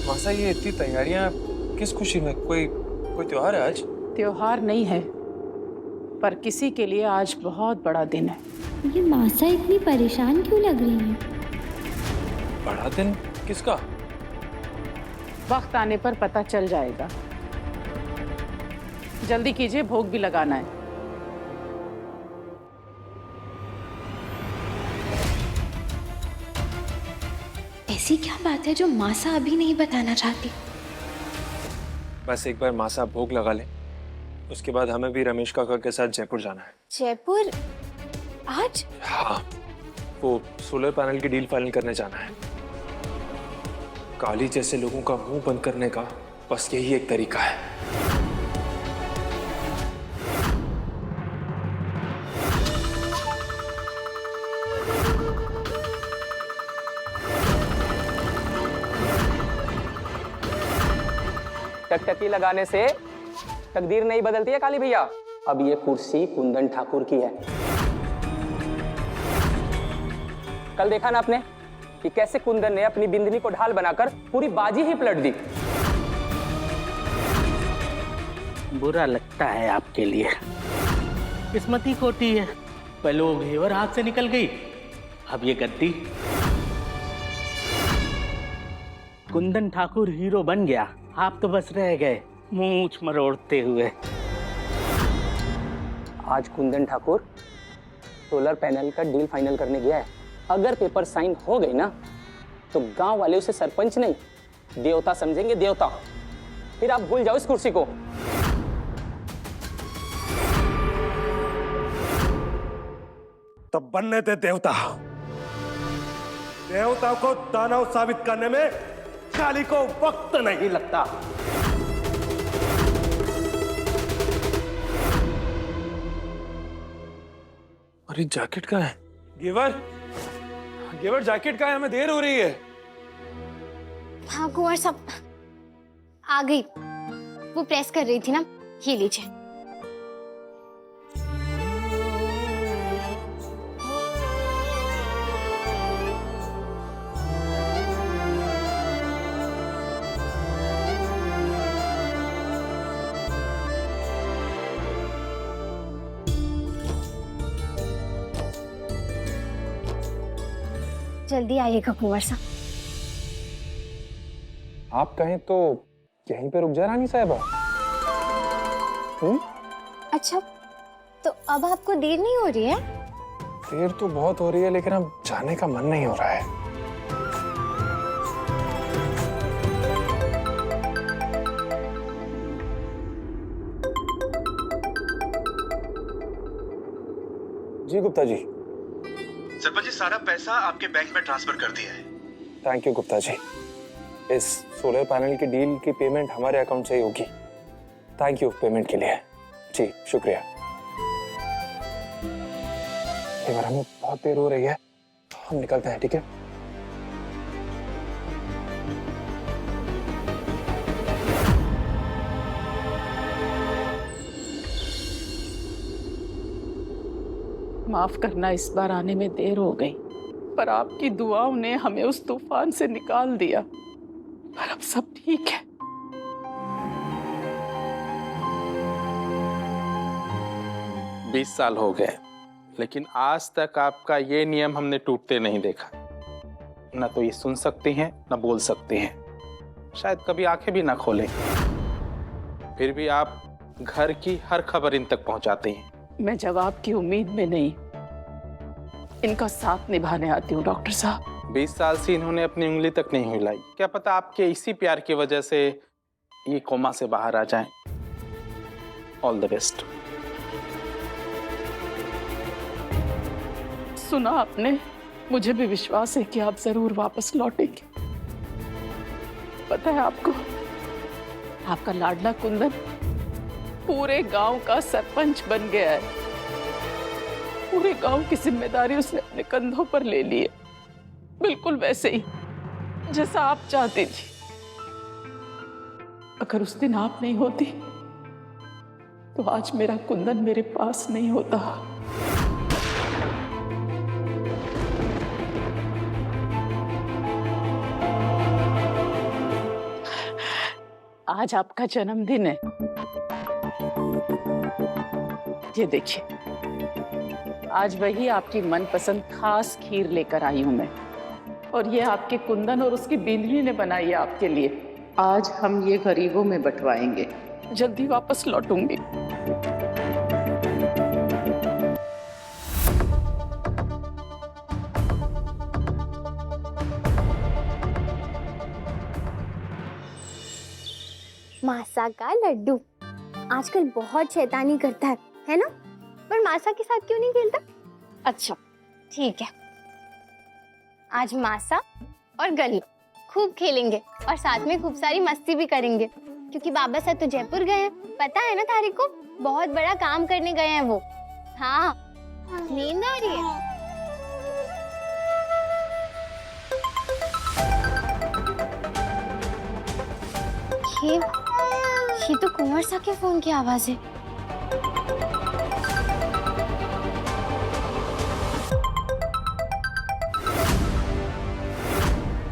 मासा, ये इतनी तैयारियां किस खुशी में? कोई कोई त्योहार है आज? त्योहार नहीं है, पर किसी के लिए आज बहुत बड़ा दिन है। ये मासा इतनी परेशान क्यों लग रही है? बड़ा दिन किसका? वक्त आने पर पता चल जाएगा। जल्दी कीजिए, भोग भी लगाना है। ऐसी क्या बात है जो मासा अभी नहीं बताना चाहती? बस एक बार मासा भोग लगा ले, उसके बाद हमें भी रमेश काका के साथ जयपुर जाना है। जयपुर? आज? हाँ, वो सोलर पैनल की डील फाइनल करने जाना है। काली जैसे लोगों का मुंह बंद करने का बस यही एक तरीका है। टकटकी लगाने से तकदीर नहीं बदलती है काली भैया। अब ये कुर्सी कुंदन ठाकुर की है। कल देखा ना आपने कि कैसे कुंदन ने अपनी बिंदनी को ढाल बनाकर पूरी बाजी ही पलट दी। बुरा लगता है आपके लिए, किस्मत ही खोटी है। पहले वो घेवर हाथ से निकल गई, अब ये गद्दी। कुंदन ठाकुर हीरो बन गया, आप तो बस रह गए मूंछ मरोड़ते हुए। आज कुंदन ठाकुर सोलर पैनल का डील फाइनल करने गया है। अगर पेपर साइन हो गई ना तो गांव वाले उसे सरपंच नहीं देवता समझेंगे, देवता। फिर आप भूल जाओ इस कुर्सी को। तब बनने थे देवता। देवता को दानव साबित करने में काली को वक्त नहीं लगता। अरे जैकेट कहाँ है? गिवर, गिवर जैकेट कहाँ है? हमें देर हो रही है। हाँ कुंवर साहब, आ गई। वो प्रेस कर रही थी ना, ये लीजिए। जल्दी आइएगा कुंवर साहब। आप कहें तो यहीं पे रुक जा रानी साहबा। अच्छा, तो अब आपको देर नहीं हो रही है? देर तो बहुत हो रही है, लेकिन अब जाने का मन नहीं हो रहा है। जी गुप्ता जी। सरपंच जी, सारा पैसा आपके बैंक में ट्रांसफर कर दिया है। Thank you Gupta ji. इस सोलर पैनल की डील की पेमेंट हमारे अकाउंट से ही होगी। थैंक यू पेमेंट के लिए। जी शुक्रिया। एक बार हमें बहुत देर हो रही है, हम निकलते हैं, ठीक है? माफ करना, इस बार आने में देर हो गई, पर आपकी दुआओं ने हमें उस तूफान से निकाल दिया। पर अब सब ठीक है। बीस साल हो गए, लेकिन आज तक आपका ये नियम हमने टूटते नहीं देखा। न तो ये सुन सकते हैं, न बोल सकते हैं, शायद कभी आंखें भी ना खोलें। फिर भी आप घर की हर खबर इन तक पहुंचाते हैं। मैं जवाब की उम्मीद में नहीं, इनका साथ निभाने आती हूँ डॉक्टर साहब। 20 साल से इन्होंने अपनी उंगली तक नहीं हिलाई। क्या पता आपके इसी प्यार की वजह से ये कोमा से बाहर आ जाएं। All the best. सुना आपने, मुझे भी विश्वास है कि आप जरूर वापस लौटेंगे। पता है आपको, आपका लाडला कुंदन पूरे गांव का सरपंच बन गया है। पूरे गांव की जिम्मेदारी उसने अपने कंधों पर ले ली है, बिल्कुल वैसे ही जैसा आप चाहती थी। अगर उस दिन आप नहीं होती तो आज मेरा कुंदन मेरे पास नहीं होता। आज आपका जन्मदिन है। ये देखिए, आज वही आपकी मनपसंद खास खीर लेकर आई हूं मैं, और ये आपके कुंदन और उसकी बिंदनी ने बनाई है आपके लिए। आज हम ये गरीबों में बंटवाएंगे, जल्दी वापस लौटूंगी। मासा का लड्डू आजकल बहुत शैतानी करता है ना? पर मासा के साथ क्यों नहीं खेलता? अच्छा ठीक है, आज मासा और गली खूब खेलेंगे और साथ में खूब सारी मस्ती भी करेंगे, क्योंकि बाबा साहब तो जयपुर गए हैं, पता है ना तारिक को? बहुत बड़ा काम करने गए हैं वो। हाँ, नींद आ रही है? ये तो कुंवर साहब के फोन की आवाज है।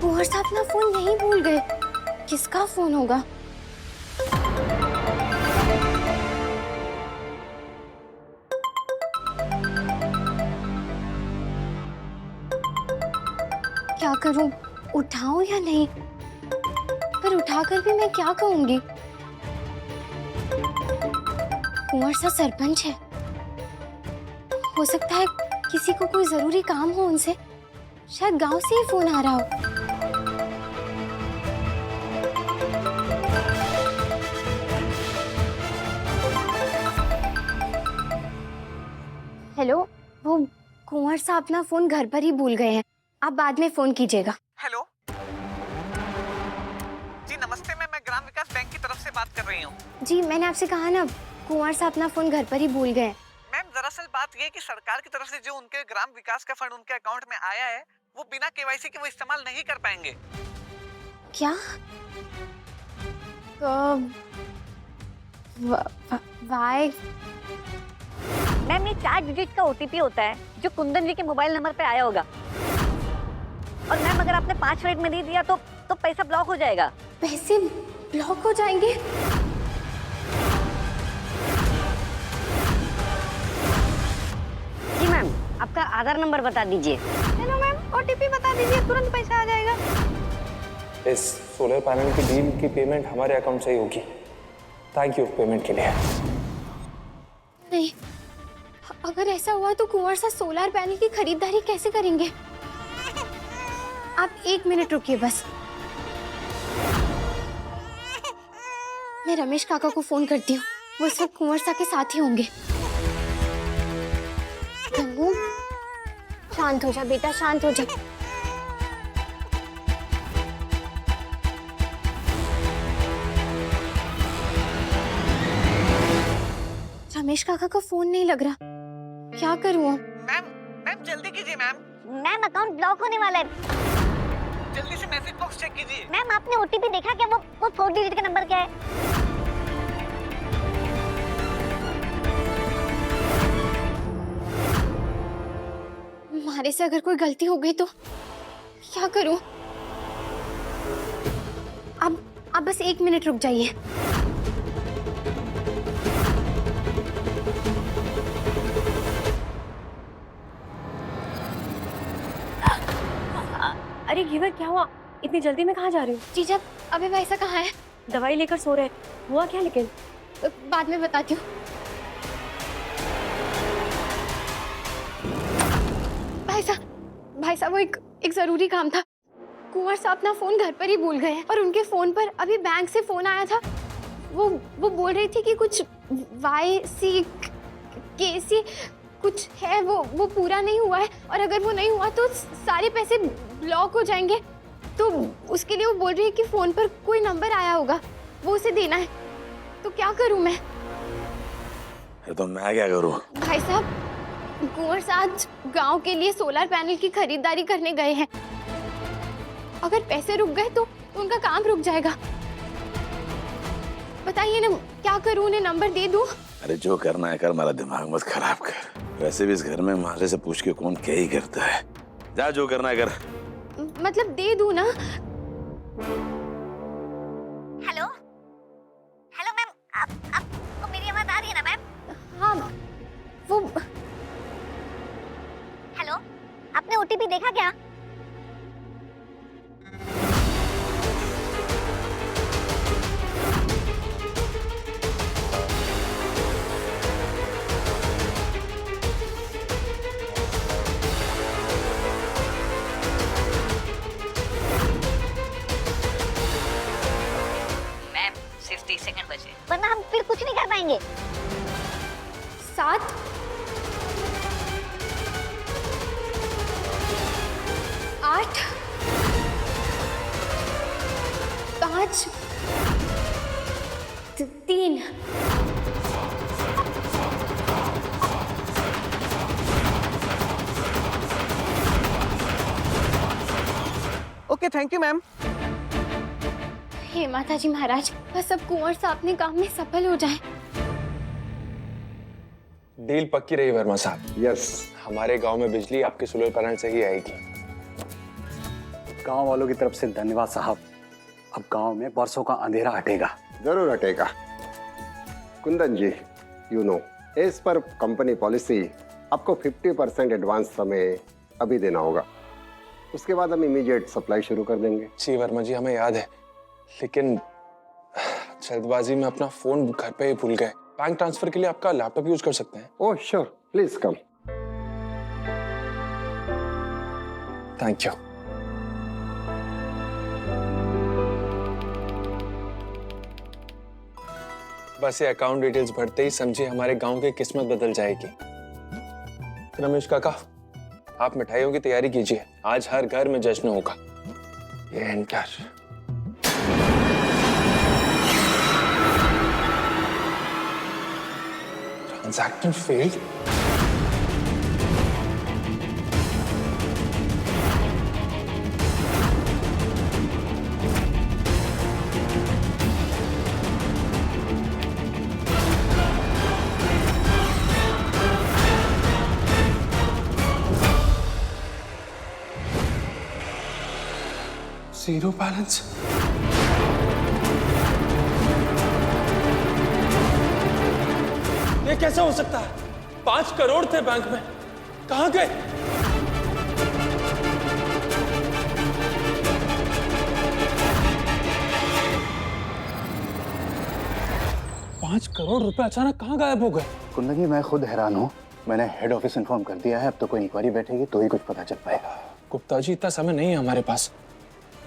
कुंवर साहब अपना फोन यहीं भूल गए, किसका फोन होगा? क्या करूं, उठाऊं या नहीं? पर उठाकर भी मैं क्या कहूंगी? कुंवर सा सरपंच है, हो सकता है किसी को कोई जरूरी काम हो उनसे, शायद गांव से ही फोन आ रहा हो। हेलो, वो कुंवर सा अपना फोन घर पर ही भूल गए हैं, आप बाद में फोन कीजिएगा। हेलो जी, नमस्ते। मैं ग्राम विकास बैंक की तरफ से बात कर रही हूँ। जी, मैंने आपसे कहा ना, कुंवर सा अपना फोन घर पर ही भूल गए। मैम, दरअसल बात ये है कि सरकार की तरफ से जो उनके ग्राम विकास का फंड उनके अकाउंट में आया है, वो बिना केवाईसी के वो इस्तेमाल नहीं कर पाएंगे। क्या? वाई? मैम, ये 4 डिजिट का OTP होता है जो कुंदन जी के मोबाइल नंबर पे आया होगा, और मैम अगर आपने 5 मिनट में नहीं दिया तो पैसा ब्लॉक हो जाएगा। पैसे ब्लॉक हो जाएंगे? जी मैम, आपका आधार नंबर बता दीजिए। हेलो मैम, OTP बता दीजिए, तुरंत पैसा आ जाएगा। इस सोलर पैनल की डील की पेमेंट हमारे अकाउंट से ही होगी। थैंक यू पेमेंट के लिए। नहीं, अगर ऐसा हुआ तो कुंवर सा सोलर पैनल की खरीदारी कैसे करेंगे? आप 1 मिनट रुकिए बस, मैं रमेश काका को फोन करती हूँ, वो इस वक्त कुंवर सा के साथ ही होंगे। गंगू, शांत हो जा बेटा, शांत हो जा। रमेश काका का फोन नहीं लग रहा, क्या करूँ? मैम जल्दी कीजिए मैम। मैम, अकाउंट ब्लॉक होने वाला है। जल्दी से मैसेज बॉक्स चेक कीजिए। मैम, आपने OTP देखा क्या? वो 4 डिजिट का नंबर क्या है? हमारे से अगर कोई गलती हो गई तो क्या करूं? अब बस 1 मिनट रुक जाइए। अरे घेवर, क्या हुआ? इतनी जल्दी में कहाँ जा रही हो? जीजा, अबे पैसा कहाँ है? दवाई लेकर सो रहे। हुआ क्या? लेकिन बाद में बताती हूँ। भाई साहब, वो एक जरूरी काम था। कुंवर साहब अपना फोन घर पर ही भूल गए हैं, और उनके फोन पर अभी बैंक से फोन आया था। वो बोल रही थी कि कुछ YCKC कुछ है, वो पूरा नहीं हुआ है, और अगर वो नहीं हुआ तो सारे पैसे ब्लॉक हो जाएंगे। तो उसके लिए वो बोल रही है कि फोन पर कोई नंबर आया होगा, वो उसे देना है। तो क्या करूं मैं? तो मैं क्या करूं? भाई साहब, कुंवर साहब गांव के लिए सोलर पैनल की खरीदारी करने गए हैं। अगर पैसे रुक गए तो उनका काम रुक जाएगा। बताइए ना, क्या करूं? उन्हें नंबर दे दूं? अरे जो करना है कर, मेरा दिमाग मत खराब कर। वैसे भी इस घर में माले से पूछ के कौन क्या ही करता है। जा, जो करना है कर। मतलब दे दूं ना? हेलो ओटीपी देखा क्या? मैम सिर्फ 30 सेकंड बचे। वरना हम फिर कुछ नहीं कर पाएंगे। 7 8 5 3 ओके थैंक यू मैम। हे माता जी महाराज, बस अब कुंवर साहब अपने काम में सफल हो जाए। डील पक्की रही वर्मा साहब। यस, हमारे गांव में बिजली आपके सोलर पैनल से ही आएगी। गांव वालों की तरफ से धन्यवाद साहब। अब गांव में बरसों का अंधेरा हटेगा। जरूर हटेगा। Kundan ji, you know, as पर कंपनी पॉलिसी आपको 50% एडवांस हमें अभी देना होगा। उसके बाद हम इमीडिएट सप्लाई शुरू कर देंगे। जी वर्मा जी, हमें याद है, लेकिन जल्दबाजी में अपना फोन घर पे ही भूल गए। बैंक ट्रांसफर के लिए आपका लैपटॉप यूज कर सकते हैं। Oh sure, please come. Thank you. बस ये अकाउंट डिटेल्स भरते ही समझिए हमारे गांव की किस्मत बदल जाएगी। रमेश काका, आप मिठाइयों की तैयारी कीजिए, आज हर घर में जश्न होगा। ये enter. Transaction failed. Zero balance. ये कैसे हो सकता है? 5 करोड़ थे बैंक में, कहां गए? $5 करोड़ रुपए अचानक कहां गायब हो गए? कुंदन जी, मैं खुद हैरान हूँ। मैंने हेड ऑफिस इन्फॉर्म कर दिया है। अब तो कोई इंक्वायरी बैठेगी तो ही कुछ पता चल पाएगा। गुप्ता जी, इतना समय नहीं है हमारे पास।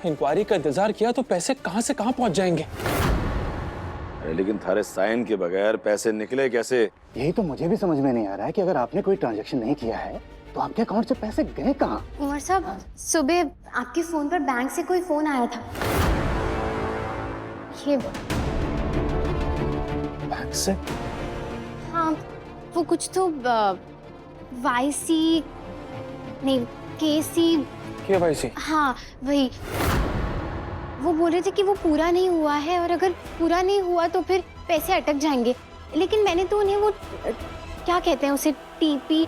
इंक्वायरी का इंतजार किया तो पैसे कहां से कहां पहुंच जाएंगे। अरे लेकिन थारे साइन के बगैर पैसे निकले कैसे? यही तो मुझे भी समझ में नहीं आ रहा है कि अगर आपने कोई ट्रांजैक्शन नहीं किया है तो आपके अकाउंट से पैसे गए कहाँ? कुंवर साहब, सुबह आपके फोन पर बैंक से कोई फोन आया था। ये बैंक से? हाँ, वो कुछ तो YC नहीं KC। KYC? हाँ वही। वो बोल रहे थे कि वो पूरा नहीं हुआ है और अगर पूरा नहीं हुआ तो फिर पैसे अटक जाएंगे। लेकिन मैंने तो उन्हें वो क्या कहते हैं उसे, OTP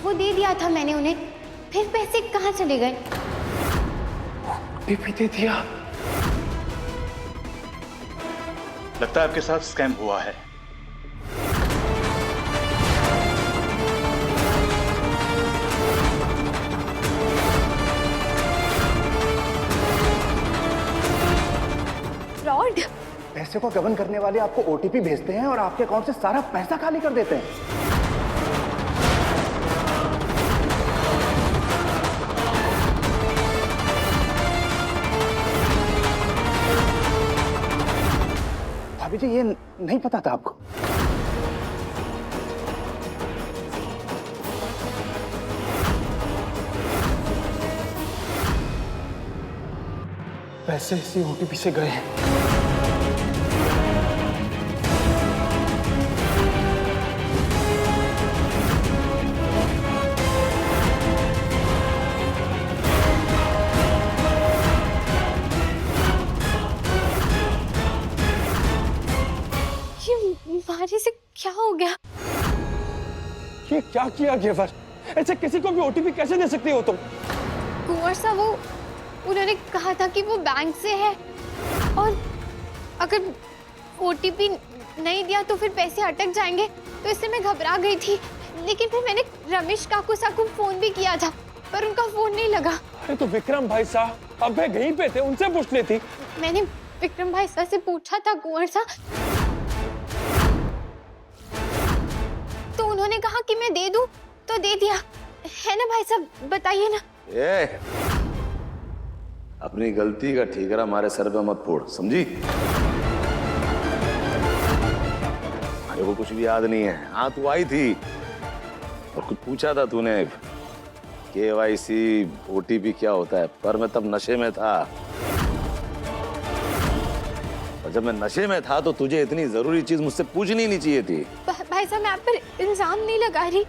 वो दे दिया था मैंने उन्हें। फिर पैसे कहाँ चले गए? OTP दे दिया? लगता है आपके साथ स्कैम हुआ है। फ्रॉड? पैसे को गबन करने वाले आपको OTP भेजते हैं और आपके अकाउंट से सारा पैसा खाली कर देते हैं। भाभी जी, ये नहीं पता था आपको? पैसे इसी OTP से गए हैं। मारी से क्या हो गया? ये क्या किया गेवर? ऐसे किसी को भी OTP कैसे दे सकती हो तुम? कुंवर साहब, वो उन्होंने कहा था कि वो बैंक से है और अगर ओटीपी नहीं दिया तो फिर पैसे अटक जाएंगे, तो इससे मैं घबरा गई थी। लेकिन फिर मैंने रमेश काकू साहब को फोन भी किया था, पर उनका फोन नहीं लगा। अरे तो विक्रम भाई साहब अब मैं यहीं पे थे, उनसे पूछ लेती। मैंने विक्रम भाई साहब से पूछा था कुंवर साहब, तो उन्होंने कहा कि मैं दे दूं, तो दे दिया है ना भाई साहब, बताइए ना। अपनी गलती का ठीकरा हमारे सर पे मत फोड़, समझी? मेरे को कुछ भी याद नहीं है। हाँ तू आई थी और कुछ पूछा था तूने, KYC OTP क्या होता है, पर मैं तब नशे में था। और जब मैं नशे में था तो तुझे इतनी जरूरी चीज मुझसे पूछनी नहीं चाहिए थी। भाई साहब मैं आप पर इल्जाम नहीं लगा रही,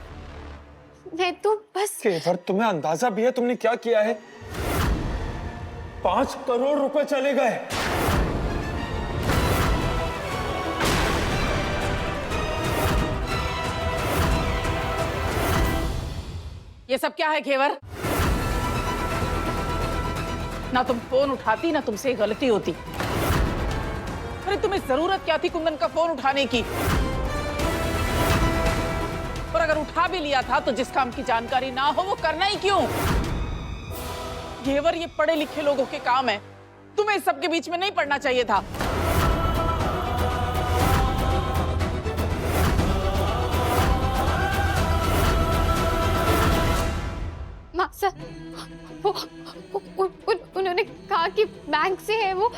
मैं तो बस। केवल तुम्हें अंदाजा भी है तुमने क्या किया है? 5 करोड़ रुपए चले गए। ये सब क्या है घेवर? ना तुम फोन उठाती ना तुमसे गलती होती। अरे तुम्हें जरूरत क्या थी कुंदन का फोन उठाने की? और अगर उठा भी लिया था तो जिस काम की जानकारी ना हो वो करना ही क्यों? घेवर ये पढ़े लिखे लोगों के काम है, तुम्हें इस सबके बीच में नहीं पड़ना चाहिए था। मासा, उन्होंने कहा कि बैंक से है वो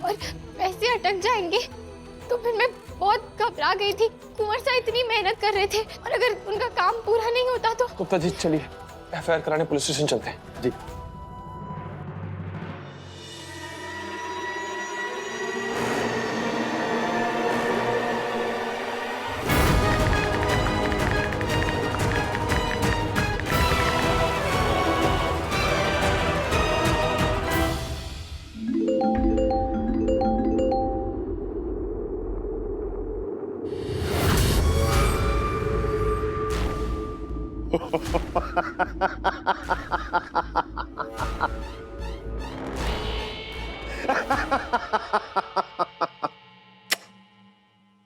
और पैसे अटक जाएंगे, तो फिर मैं बहुत घबरा गई थी। कुंवर साहब इतनी मेहनत कर रहे थे और अगर उनका काम पूरा नहीं होता तो। गुप्ता जी चलिए FIR कराने पुलिस स्टेशन चलते हैं। जी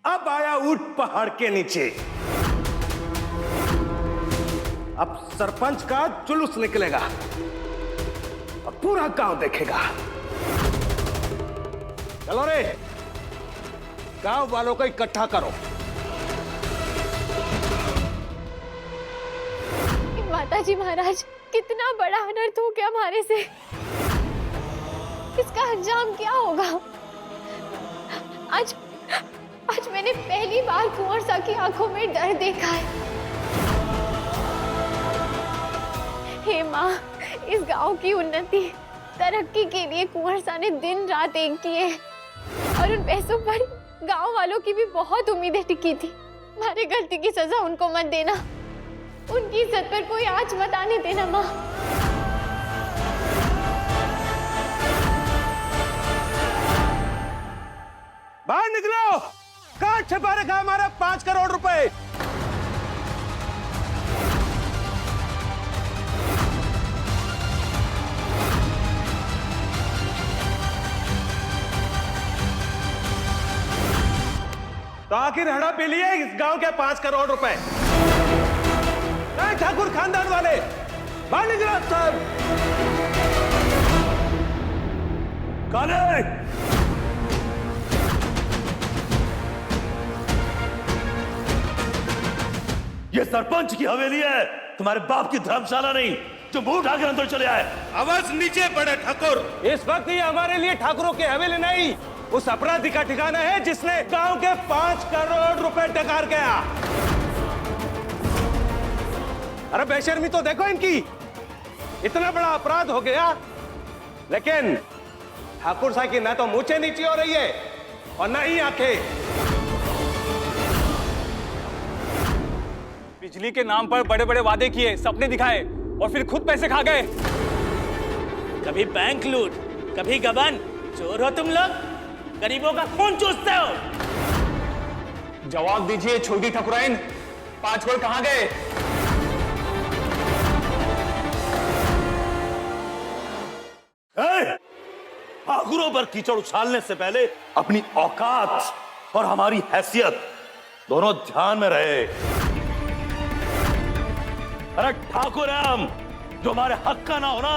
अब आया ऊंट पहाड़ के नीचे। अब सरपंच का जुलूस निकलेगा और पूरा गांव देखेगा। चलो रे, गांव वालों को इकट्ठा करो। माताजी महाराज, कितना बड़ा अनर्थ हो गया हमारे से। इसका अंजाम क्या होगा? आज मैंने पहली बार कुंवर साहब की आंखों में डर देखा है। हे माँ, इस गांव की उन्नति तरक्की के लिए कुंवर साहब ने दिन रात एक की है और उन पैसों पर गांव वालों की भी बहुत उम्मीदें टिकी थी। हमारी गलती की सजा उनको मत देना, उनकी इज्जत पर कोई आंच मत आने देना माँ। बाहर निकलो, कहाँ छिपा रखा हमारा 5 करोड़ रुपए? तो आखिर हड़ा पे लिए इस गांव के 5 करोड़ रुपए। ठाकुर खानदान वाले बाहर निकलो सब। काले, ये सरपंच की हवेली है, तुम्हारे बाप की धर्मशाला नहीं जो मुंह उठाकर अंदर चले आए। आवाज नीचे पड़े ठाकुर। इस वक्त ये हमारे लिए ठाकुरों की हवेली नहीं, उस अपराधी का ठिकाना है जिसने गांव के 5 करोड़ रुपए डकार गया। अरे बेशर्मी तो देखो इनकी, इतना बड़ा अपराध हो गया लेकिन ठाकुर साहब की ना तो मूंछें नीचे हो रही है और ना ही आंखें। बिजली के नाम पर बड़े बड़े वादे किए, सपने दिखाए और फिर खुद पैसे खा गए। कभी बैंक लूट, कभी गबन। चोर हो तुम लोग, गरीबों का खून चूसते हो। जवाब दीजिए छोटी ठकुराइन, 5 करोड़ कहां गए? ठाकुरों पर कीचड़ उछालने से पहले अपनी औकात और हमारी हैसियत दोनों ध्यान में रहे। अरे ठाकुर है हम, जो हमारे हक का ना हो ना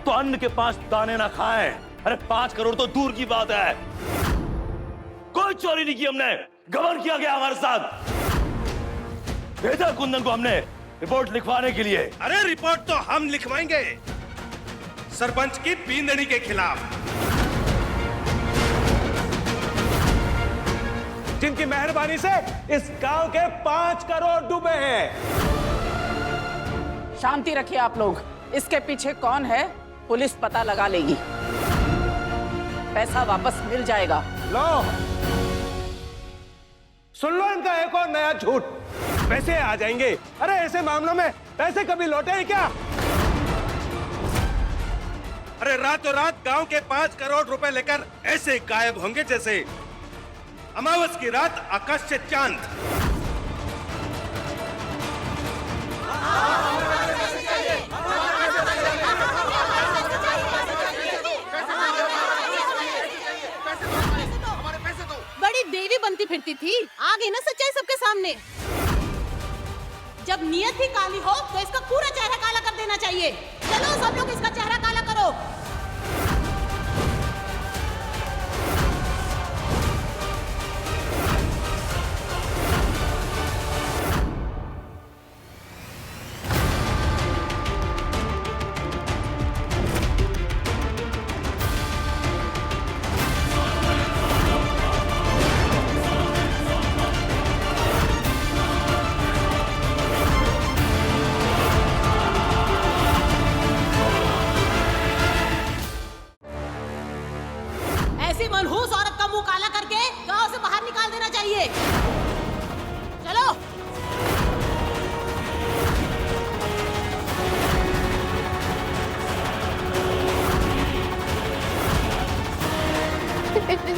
तो अन्न के 5 दाने ना खाएं। अरे 5 करोड़ तो दूर की बात है। कोई चोरी नहीं की हमने, गबन किया गया हमारे साथ। भेजा कुंदन को हमने रिपोर्ट लिखवाने के लिए। अरे रिपोर्ट तो हम लिखवाएंगे सरपंच की पींदड़ी के खिलाफ, जिनकी मेहरबानी से इस गांव के 5 करोड़ डूबे हैं। शांति रखिए आप लोग। इसके पीछे कौन है पुलिस पता लगा लेगी। पैसा वापस मिल जाएगा। लो सुन लो इनका एक और नया झूठ, पैसे आ जाएंगे। अरे ऐसे मामलों में पैसे कभी लौटे हैं क्या? अरे रातों रात गांव के 5 करोड़ रुपए लेकर ऐसे गायब होंगे जैसे अमावस की रात आकाश से चांद। बड़ी देवी बनती फिरती थी, आ गई ना सच्चाई सबके सामने। जब नियत ही काली हो तो इसका पूरा चेहरा काला कर देना चाहिए। चलो सब लोग इसका चेहरा काला करो। ऐसी मनहूस औरत का मुंह काला करके गांव से बाहर निकाल देना चाहिए। चलो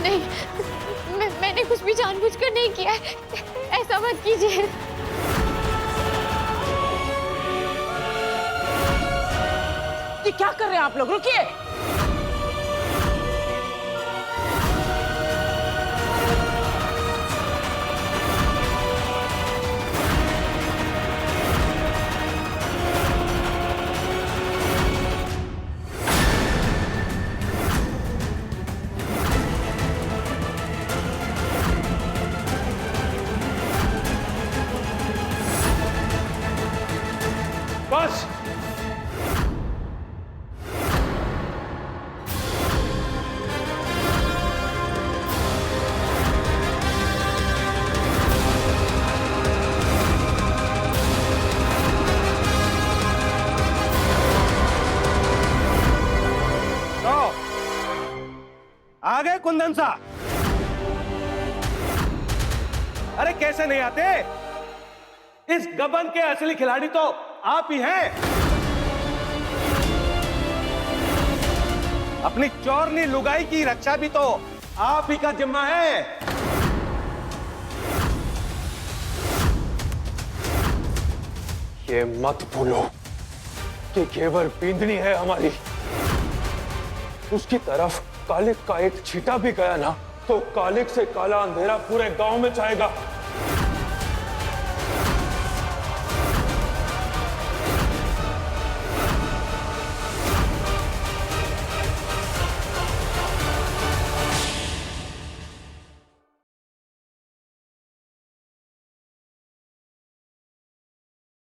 नहीं, मैंने कुछ भी जानबूझकर नहीं किया है। ऐसा मत कीजिए। ये क्या कर रहे हैं आप लोग? रुकिए। बस आ गए कुंदन सा। अरे कैसे नहीं आते? इस गबन के असली खिलाड़ी तो आप ही हैं। अपनी चोरनी लुगाई की रक्षा भी तो आप ही का जिम्मा है। ये मत भूलो कि घेवर पींदनी है हमारी। उसकी तरफ कालिक का एक छींटा भी गया ना तो कालिक से काला अंधेरा पूरे गांव में छाएगा।